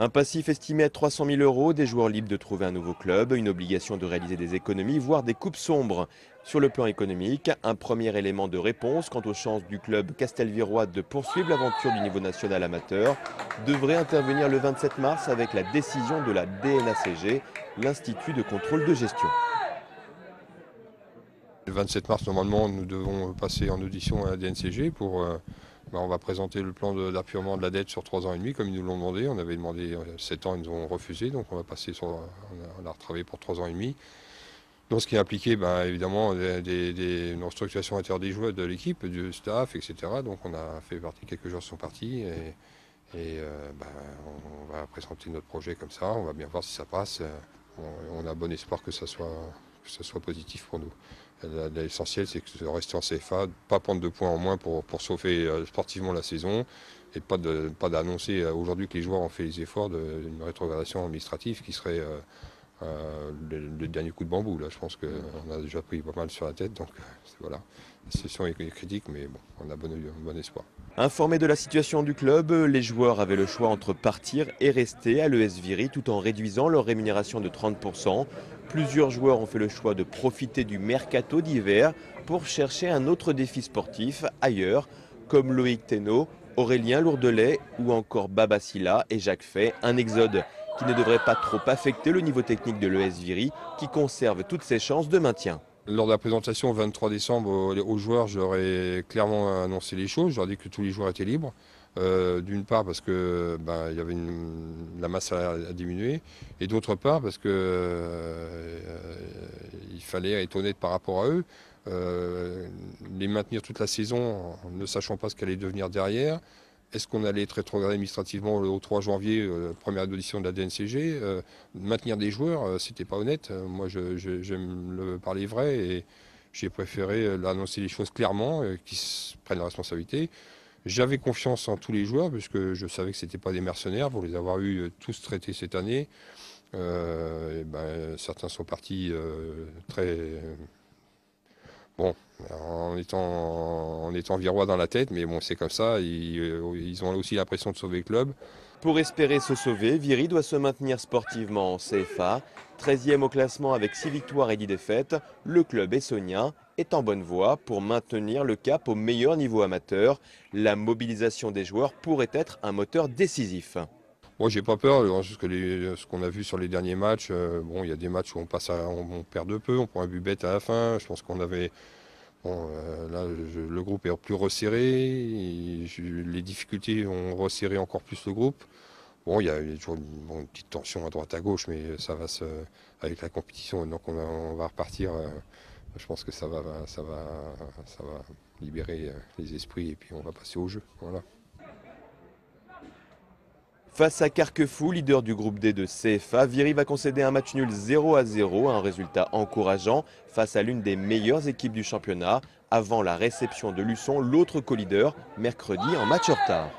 Un passif estimé à 300 000 €, des joueurs libres de trouver un nouveau club, une obligation de réaliser des économies, voire des coupes sombres. Sur le plan économique, un premier élément de réponse quant aux chances du club castelvirois de poursuivre l'aventure du niveau national amateur devrait intervenir le 27 mars avec la décision de la DNACG, l'Institut de contrôle de gestion. Le 27 mars, normalement, nous devons passer en audition à la DNCG pour... on va présenter le plan d'apurement de la dette sur 3 ans et demi, comme ils nous l'ont demandé. On avait demandé 7 ans, ils nous ont refusé, donc on va passer sur... On a retravaillé pour 3 ans et demi. Donc ce qui a impliqué, évidemment, une restructuration intérieure des joueurs, de l'équipe, du staff, etc. Donc on a fait partie, quelques joueurs sont partis on va présenter notre projet comme ça. On va bien voir si ça passe. On a bon espoir que ça soit positif pour nous. L'essentiel, c'est de rester en CFA, pas prendre 2 points en moins pour sauver sportivement la saison et pas d'annoncer aujourd'hui que les joueurs ont fait les efforts d'une rétrogradation administrative qui serait le dernier coup de bambou. Là, je pense qu'on a déjà pris pas mal sur la tête, donc voilà. La situation est critique, mais bon, on a bon espoir. Informés de la situation du club, les joueurs avaient le choix entre partir et rester à l'ES Viry tout en réduisant leur rémunération de 30%. Plusieurs joueurs ont fait le choix de profiter du mercato d'hiver pour chercher un autre défi sportif ailleurs, comme Loïc Thénault, Aurélien Lourdelais ou encore Baba Silla et Jacques Fay. Un exode qui ne devrait pas trop affecter le niveau technique de l'ES Viry qui conserve toutes ses chances de maintien. Lors de la présentation le 23 décembre aux joueurs, j'aurais clairement annoncé les choses. J'aurais dit que tous les joueurs étaient libres. D'une part parce que il y avait la masse à diminuer, et d'autre part parce que il fallait être honnête par rapport à eux. Les maintenir toute la saison en ne sachant pas ce qu'allait devenir derrière. Est-ce qu'on allait être rétrogradé administrativement au 3 janvier, première audition de la DNCG maintenir des joueurs, c'était pas honnête. Moi, j'aime le parler vrai et j'ai préféré annoncer les choses clairement, qu'ils prennent la responsabilité. J'avais confiance en tous les joueurs puisque je savais que c'était pas des mercenaires pour les avoir eu tous traités cette année. Certains sont partis très... Bon, en étant virois dans la tête, mais bon, c'est comme ça, ils ont aussi l'impression de sauver le club. Pour espérer se sauver, Viry doit se maintenir sportivement en CFA. 13e au classement avec 6 victoires et 10 défaites, le club essonien est en bonne voie pour maintenir le cap au meilleur niveau amateur. La mobilisation des joueurs pourrait être un moteur décisif. Moi, j'ai pas peur, ce qu'on a vu sur les derniers matchs. Il y a des matchs où on perd de peu, on prend un but bête à la fin. Je pense qu'on avait... le groupe est plus resserré, les difficultés ont resserré encore plus le groupe. Bon, il y a toujours une petite tension à droite à gauche, mais ça va avec la compétition. Donc on va repartir. Je pense que ça va libérer les esprits et puis on va passer au jeu. Voilà. Face à Carquefou, leader du groupe D de CFA, Viry va concéder un match nul 0-0, un résultat encourageant face à l'une des meilleures équipes du championnat, avant la réception de Luçon, l'autre co-leader, mercredi en match en retard.